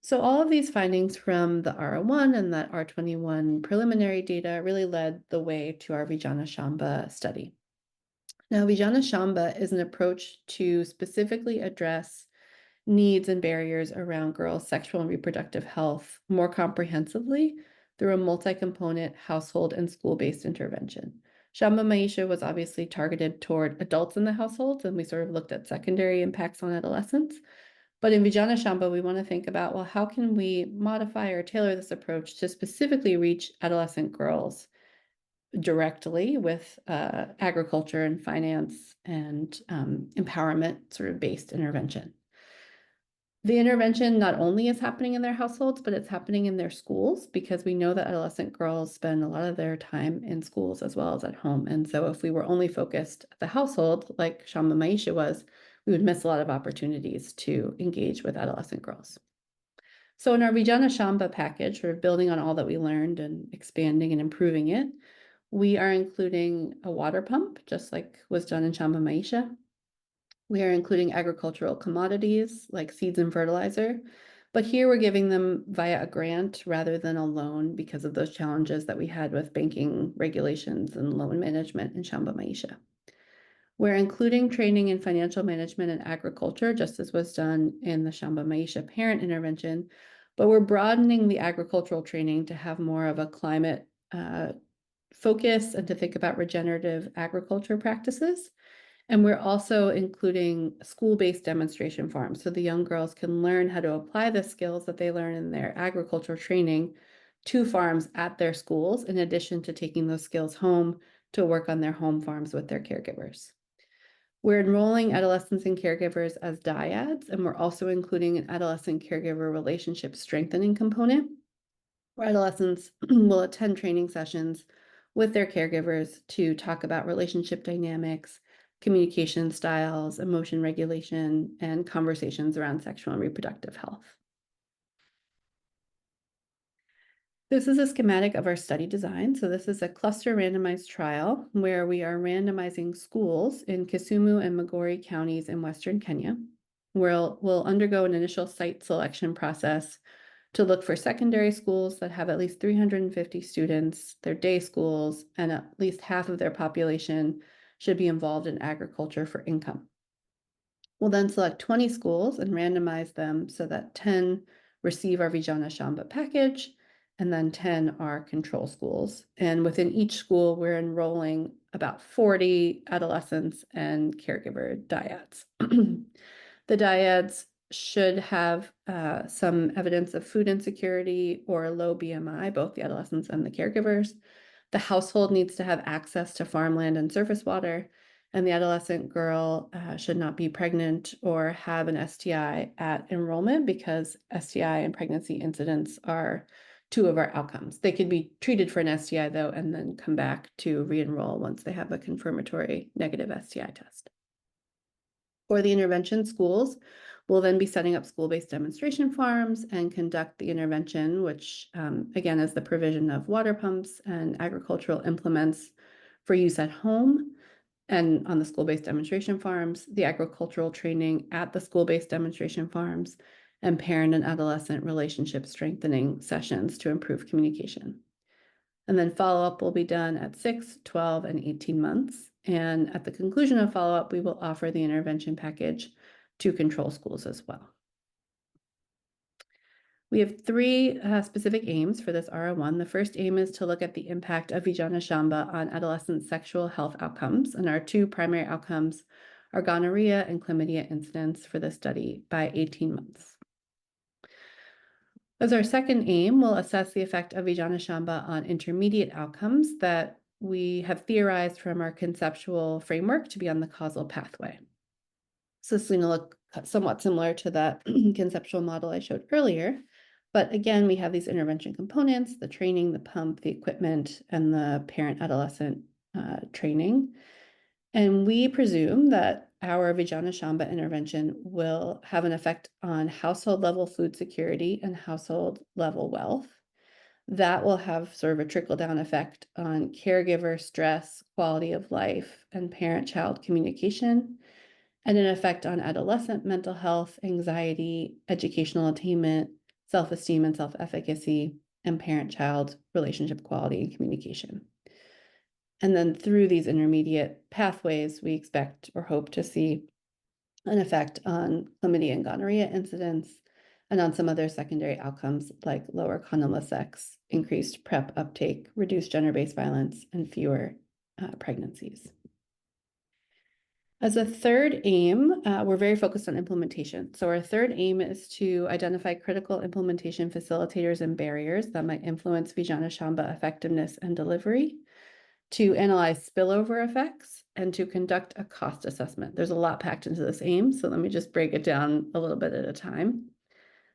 So all of these findings from the R01 and that R21 preliminary data really led the way to our Vijana Shamba study. Now, Vijana Shamba is an approach to specifically address needs and barriers around girls' sexual and reproductive health more comprehensively through a multi-component household and school-based intervention. Shamba Maisha was obviously targeted toward adults in the household, and we sort of looked at secondary impacts on adolescents. But in Vijana Shamba, we want to think about, well, how can we modify or tailor this approach to specifically reach adolescent girls directly with agriculture and finance and empowerment sort of based intervention. The intervention not only is happening in their households, but it's happening in their schools, because we know that adolescent girls spend a lot of their time in schools as well as at home. And so if we were only focused at the household, like Shamba Maisha was, we would miss a lot of opportunities to engage with adolescent girls. So in our Vijana Shamba package, we're building on all that we learned and expanding and improving it. We are including a water pump, just like was done in Shamba Maisha. We are including agricultural commodities like seeds and fertilizer, but here we're giving them via a grant rather than a loan because of those challenges that we had with banking regulations and loan management in Shamba Maisha. We're including training in financial management and agriculture, just as was done in the Shamba Maisha parent intervention, but we're broadening the agricultural training to have more of a climate focus and to think about regenerative agriculture practices. And we're also including school-based demonstration farms, so the young girls can learn how to apply the skills that they learn in their agricultural training to farms at their schools, in addition to taking those skills home to work on their home farms with their caregivers. We're enrolling adolescents and caregivers as dyads, and we're also including an adolescent caregiver relationship strengthening component, where adolescents will attend training sessions with their caregivers to talk about relationship dynamics, communication styles, emotion regulation, and conversations around sexual and reproductive health. This is a schematic of our study design. So this is a cluster randomized trial where we are randomizing schools in Kisumu and Migori counties in Western Kenya. We'll undergo an initial site selection process to look for secondary schools that have at least 350 students, their day schools, and at least half of their population should be involved in agriculture for income. We'll then select 20 schools and randomize them so that 10 receive our Vijana Shamba package, and then 10 are control schools. And within each school, we're enrolling about 40 adolescents and caregiver dyads. The dyads should have some evidence of food insecurity or low BMI, both the adolescents and the caregivers. The household needs to have access to farmland and surface water, and the adolescent girl should not be pregnant or have an STI at enrollment, because STI and pregnancy incidents are two of our outcomes. They could be treated for an STI though, and then come back to re-enroll once they have a confirmatory negative STI test. For the intervention schools, we'll then be setting up school-based demonstration farms and conduct the intervention, which again is the provision of water pumps and agricultural implements for use at home and on the school-based demonstration farms, the agricultural training at the school-based demonstration farms, and parent and adolescent relationship strengthening sessions to improve communication. And then follow-up will be done at 6, 12, and 18 months. And at the conclusion of follow-up, we will offer the intervention package to control schools as well. We have 3 specific aims for this R01. The first aim is to look at the impact of Vijana Shamba on adolescent sexual health outcomes. And our 2 primary outcomes are gonorrhea and chlamydia incidence for the study by 18 months. As our second aim, we'll assess the effect of Vijana Shamba on intermediate outcomes that we have theorized from our conceptual framework to be on the causal pathway. So this is going to look somewhat similar to that conceptual model I showed earlier. But again, we have these intervention components: the training, the pump, the equipment, and the parent-adolescent training. And we presume that our Vijana Shamba intervention will have an effect on household level food security and household level wealth. That will have sort of a trickle-down effect on caregiver stress, quality of life, and parent-child communication, and an effect on adolescent mental health, anxiety, educational attainment, self-esteem and self-efficacy, and parent-child relationship quality and communication. And then through these intermediate pathways, we expect or hope to see an effect on chlamydia and gonorrhea incidence, and on some other secondary outcomes like lower condomless sex, increased PrEP uptake, reduced gender-based violence, and fewer pregnancies. As a third aim, we're very focused on implementation. So our third aim is to identify critical implementation facilitators and barriers that might influence Vijana Shamba effectiveness and delivery, to analyze spillover effects, and to conduct a cost assessment. There's a lot packed into this aim, so let me just break it down a little bit at a time.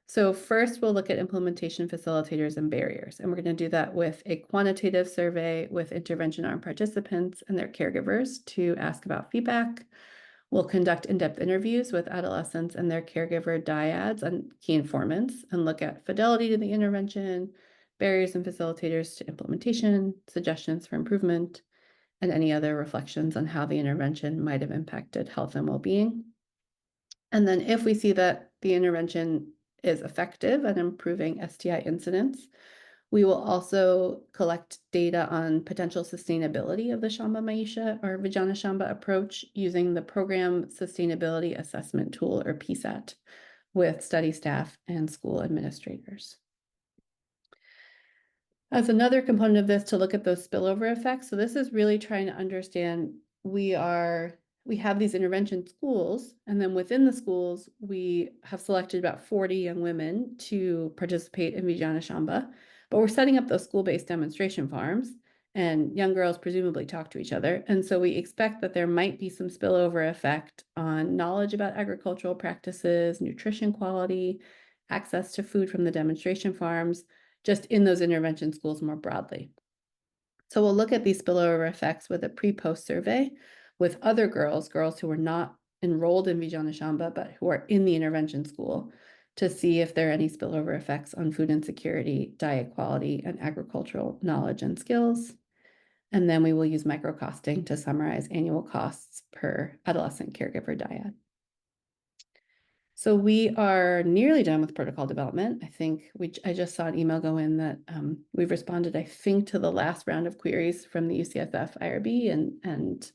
So first, we'll look at implementation facilitators and barriers, and we're going to do that with a quantitative survey with intervention arm participants and their caregivers to ask about feedback. We'll conduct in-depth interviews with adolescents and their caregiver dyads and key informants and look at fidelity to the intervention, barriers and facilitators to implementation, suggestions for improvement, and any other reflections on how the intervention might have impacted health and well-being. And then if we see that the intervention is effective at improving STI incidence, we will also collect data on potential sustainability of the Shamba Maisha or Vijana Shamba approach using the Program Sustainability Assessment Tool, or PSAT, with study staff and school administrators. As another component of this, to look at those spillover effects. So this is really trying to understand, we have these intervention schools, and then within the schools, we have selected about 40 young women to participate in Vijana Shamba, but we're setting up those school-based demonstration farms, and young girls presumably talk to each other. And so we expect that there might be some spillover effect on knowledge about agricultural practices, nutrition quality, access to food from the demonstration farms, just in those intervention schools more broadly. So we'll look at these spillover effects with a pre-post survey with other girls who are not enrolled in Vijana Shamba, but who are in the intervention school, to see if there are any spillover effects on food insecurity, diet quality, and agricultural knowledge and skills. And then we will use microcosting to summarize annual costs per adolescent caregiver dyad. So we are nearly done with protocol development. I think I just saw an email go in that we've responded, I think, to the last round of queries from the UCSF IRB and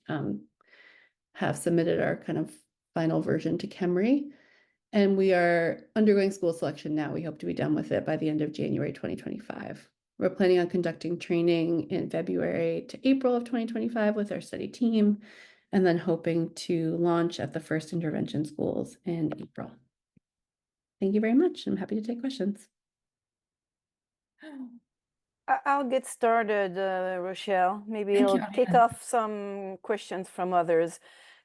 have submitted our kind of final version to KEMRI. And we are undergoing school selection now. We hope to be done with it by the end of January 2025. We're planning on conducting training in February to April of 2025 with our study team, and then hoping to launch at the first intervention schools in April. Thank you very much. I'm happy to take questions. I'll get started, Rochelle. Maybe Thank I'll you, kick Ariane. off some questions from others.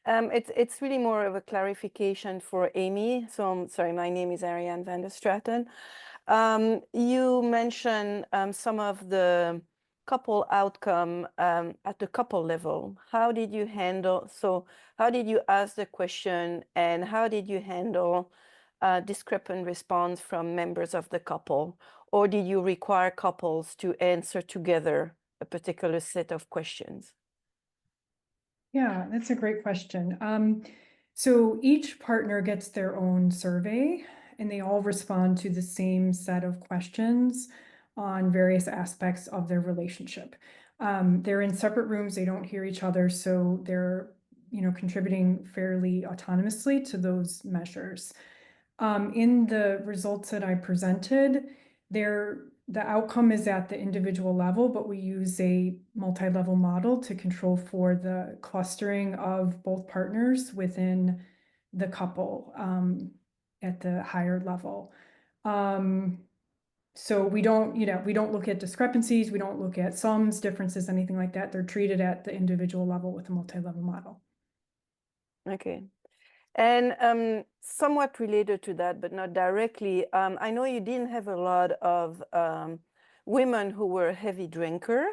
It's really more of a clarification for Amy. So I'm sorry, my name is Ariane van der Straten. You mentioned some of the couple outcome at the couple level. How did you handle, so how did you ask the question and how did you handle discrepant response from members of the couple? Or did you require couples to answer together a particular set of questions? Yeah, that's a great question. So each partner gets their own survey and they all respond to the same set of questions on various aspects of their relationship. They're in separate rooms, they don't hear each other, so they're contributing fairly autonomously to those measures. In the results that I presented, the outcome is at the individual level, but we use a multi-level model to control for the clustering of both partners within the couple at the higher level. So we don't look at discrepancies, we don't look at sums, differences, anything like that. They're treated at the individual level with a multi-level model. Okay. And somewhat related to that, but not directly, I know you didn't have a lot of women who were heavy drinker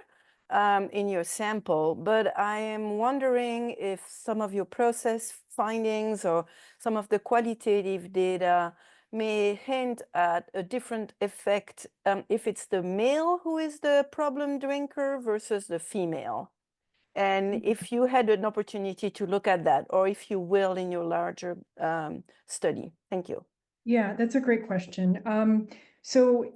in your sample, but I am wondering if some of your process findings or some of the qualitative data may hint at a different effect if it's the male who is the problem drinker versus the female. And if you had an opportunity to look at that, or if you will in your larger study. Thank you. Yeah, that's a great question. So,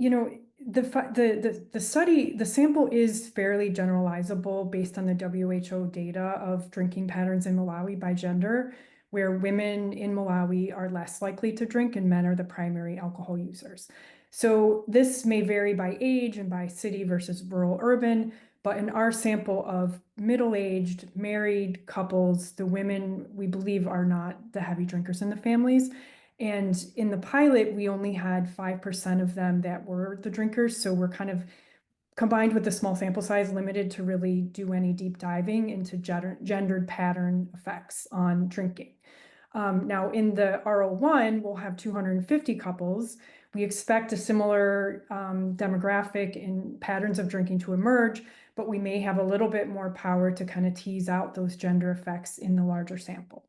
the study, the sample is fairly generalizable based on the WHO data of drinking patterns in Malawi by gender, where women in Malawi are less likely to drink and men are the primary alcohol users. So this may vary by age and by city versus rural urban, but in our sample of middle-aged married couples, the women we believe are not the heavy drinkers in the families. And in the pilot, we only had 5% of them that were the drinkers. So we're kind of combined with the small sample size, limited to really do any deep diving into gendered pattern effects on drinking. Now in the RO1, we'll have 250 couples. We expect a similar demographic and patterns of drinking to emerge, but we may have a little bit more power to kind of tease out those gender effects in the larger sample.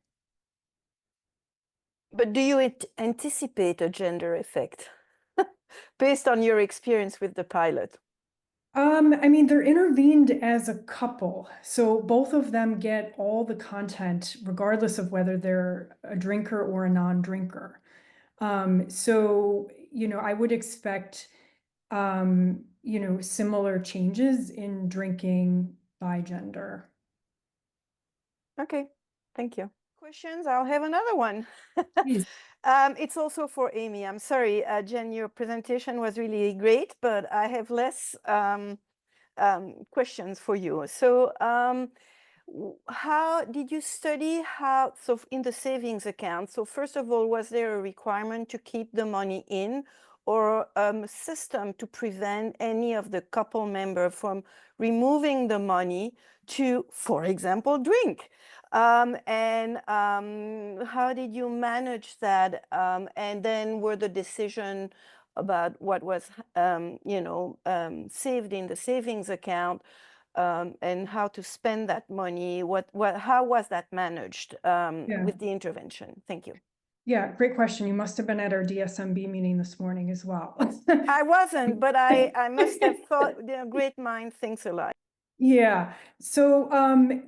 But do you anticipate a gender effect based on your experience with the pilot? I mean, they're intervened as a couple, so both of them get all the content, regardless of whether they're a drinker or a non-drinker. So, I would expect, similar changes in drinking by gender. Okay, thank you. Questions? I'll have another one. Please. It's also for Amy. I'm sorry, Jen, your presentation was really great, but I have less questions for you. So how did you study so in the savings account? So first of all, was there a requirement to keep the money in or a system to prevent any of the couple member from removing the money to, for example, drink? And how did you manage that? And then were the decision about what was, saved in the savings account and how to spend that money, how was that managed with the intervention? Thank you. Yeah, great question. You must have been at our DSMB meeting this morning as well. I wasn't, but I must have thought, great mind thinks alike. Yeah, so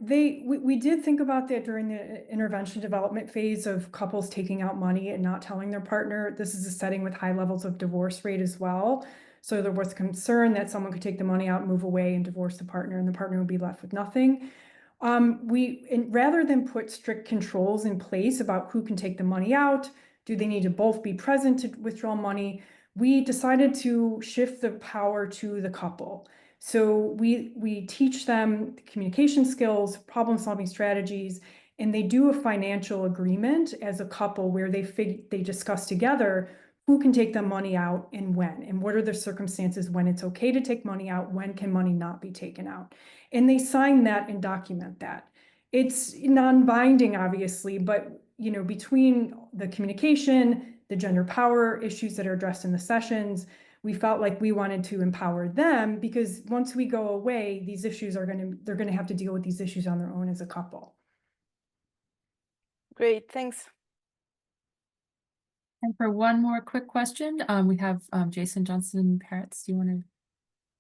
we did think about that during the intervention development phase of couples taking out money and not telling their partner. This is a setting with high levels of divorce rate as well. So there was concern that someone could take the money out, move away and divorce the partner, and the partner would be left with nothing. Rather than put strict controls in place about who can take the money out, do they need to both be present to withdraw money? We decided to shift the power to the couple. So we teach them communication skills, problem-solving strategies, and they do a financial agreement as a couple where they discuss together who can take the money out and when, and what are the circumstances when it's okay to take money out, when can money not be taken out. And they sign that and document that. It's non-binding, obviously, but between the communication, the gender power issues that are addressed in the sessions, we felt like we wanted to empower them, because once we go away, these issues they're going to have to deal with these issues on their own as a couple. Great, thanks. And for one more quick question, we have Jason Johnson Parrots. Do you want to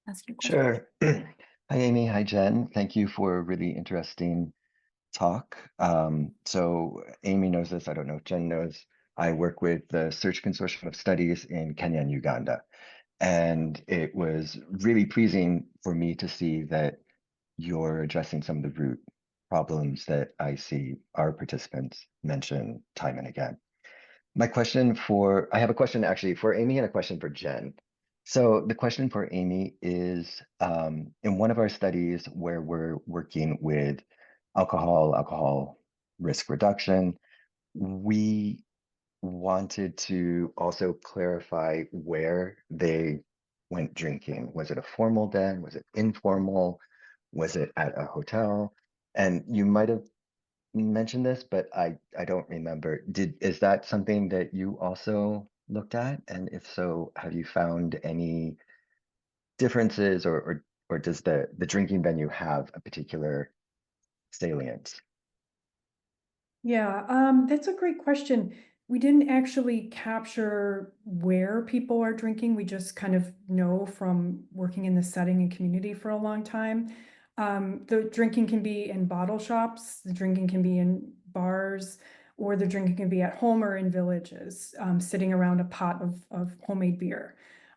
ask your question? Sure. Hi, Amy. Hi, Jen. Thank you for a really interesting talk. So Amy knows this. I don't know if Jen knows. I work with the Search Consortium of Studies in Kenya and Uganda. And it was really pleasing for me to see that you're addressing some of the root problems that I see our participants mention time and again. I have a question actually for Amy and a question for Jen. So the question for Amy is, in one of our studies where we're working with alcohol risk reduction, we wanted to also clarify where they went drinking. Was it a formal den? Was it informal? Was it at a hotel? And you might have mentioned this, but I don't remember. Is that something that you also looked at? And if so, have you found any differences, or does the drinking venue have a particular salience? Yeah, that's a great question. We didn't actually capture where people are drinking. We just kind of know from working in the setting and community for a long time. The drinking can be in bottle shops, the drinking can be in bars, or the drinking can be at home or in villages, sitting around a pot of homemade beer.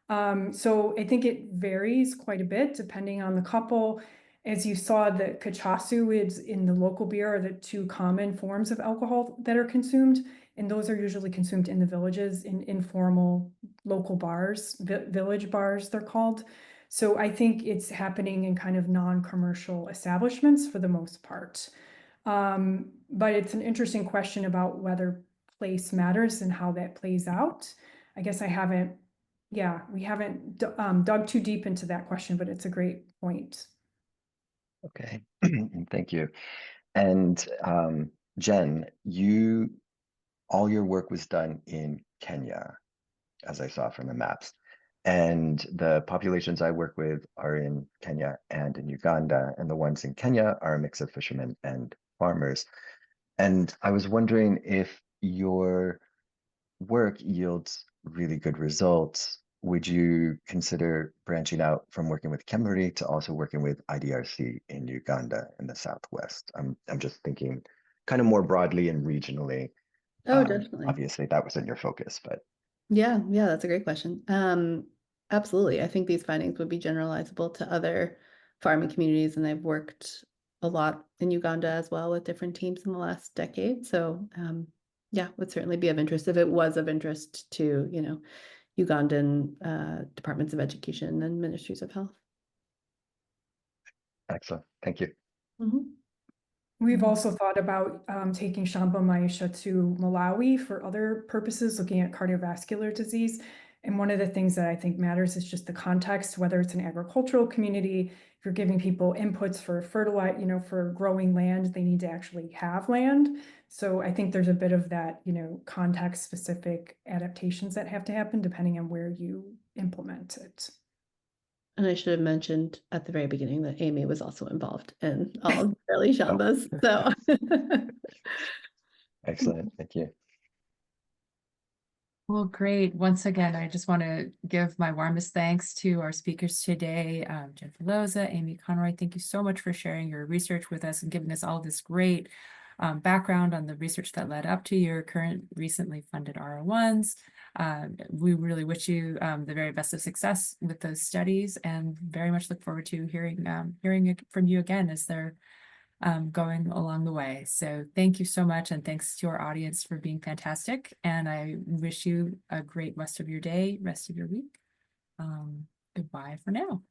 So I think it varies quite a bit depending on the couple. As you saw, the cachasu is in the local beer are the two common forms of alcohol that are consumed, and those are usually consumed in the villages in informal local bars, village bars they're called. So I think it's happening in kind of non-commercial establishments for the most part. But it's an interesting question about whether place matters and how that plays out. I guess we haven't dug too deep into that question, but it's a great point. Okay, thank you. And Jen, all your work was done in Kenya, as I saw from the maps. And the populations I work with are in Kenya and in Uganda, and the ones in Kenya are a mix of fishermen and farmers. And I was wondering if your work yields really good results, would you consider branching out from working with Kemmery to also working with IDRC in Uganda in the Southwest? I'm just thinking kind of more broadly and regionally. Oh, definitely. Obviously, that wasn't your focus, but Yeah, that's a great question. Absolutely. I think these findings would be generalizable to other farming communities, and I've worked a lot in Uganda as well with different teams in the last decade. So yeah, would certainly be of interest if it was of interest to, Ugandan departments of education and ministries of health. excellent. Thank you. We've also thought about taking Shamba Maisha to Malawi for other purposes, looking at cardiovascular disease. And one of the things that I think matters is just the context, whether it's an agricultural community, if you're giving people inputs for for growing land, they need to actually have land. So I think there's a bit of that, context specific adaptations that have to happen depending on where you implement it. And I should have mentioned at the very beginning that Amy was also involved in all early Shambas. So Excellent. Thank you. Well, great. Once again, I just want to give my warmest thanks to our speakers today, Jen Velloza, Amy Conroy. Thank you so much for sharing your research with us and giving us all this great background on the research that led up to your current recently funded R01s. We really wish you the very best of success with those studies, and very much look forward to hearing it from you again as they're going along the way. So thank you so much. And thanks to our audience for being fantastic. And I wish you a great rest of your day, rest of your week. Goodbye for now.